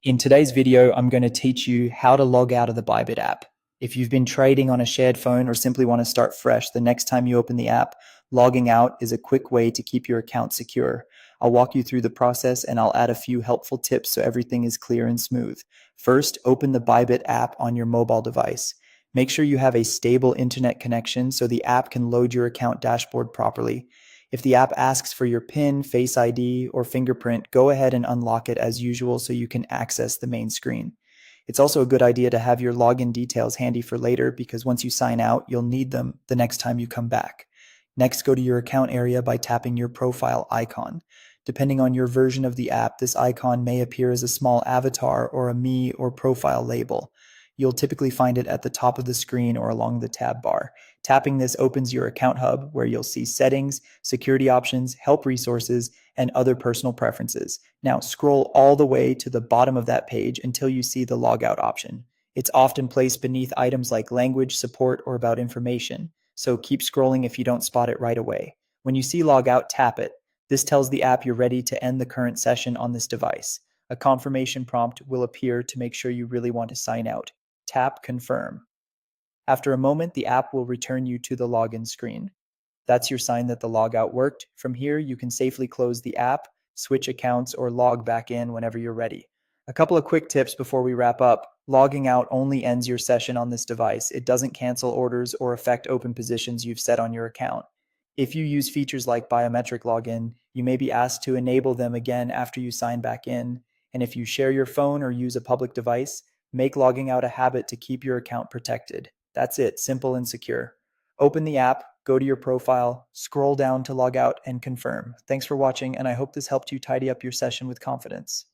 In today's video, I'm going to teach you how to log out of the Bybit app. If you've been trading on a shared phone or simply want to start fresh, the next time you open the app, logging out is a quick way to keep your account secure. I'll walk you through the process and I'll add a few helpful tips so everything is clear and smooth. First, open the Bybit app on your mobile device. Make sure you have a stable internet connection so the app can load your account dashboard properly. If the app asks for your PIN, Face ID, or fingerprint, go ahead and unlock it as usual so you can access the main screen. It's also a good idea to have your login details handy for later because once you sign out, you'll need them the next time you come back. Next, go to your account area by tapping your profile icon. Depending on your version of the app, this icon may appear as a small avatar or a me or profile label. You'll typically find it at the top of the screen or along the tab bar. Tapping this opens your account hub where you'll see settings, security options, help resources, and other personal preferences. Now scroll all the way to the bottom of that page until you see the logout option. It's often placed beneath items like language, support, or about information, so keep scrolling if you don't spot it right away. When you see logout, tap it. This tells the app you're ready to end the current session on this device. A confirmation prompt will appear to make sure you really want to sign out. Tap Confirm. After a moment, the app will return you to the login screen. That's your sign that the logout worked. From here, you can safely close the app, switch accounts, or log back in whenever you're ready. A couple of quick tips before we wrap up. Logging out only ends your session on this device. It doesn't cancel orders or affect open positions you've set on your account. If you use features like biometric login, you may be asked to enable them again after you sign back in. And if you share your phone or use a public device, make logging out a habit to keep your account protected. That's it, simple and secure. Open the app, go to your profile, scroll down to log out, and confirm. Thanks for watching, and I hope this helped you tidy up your session with confidence.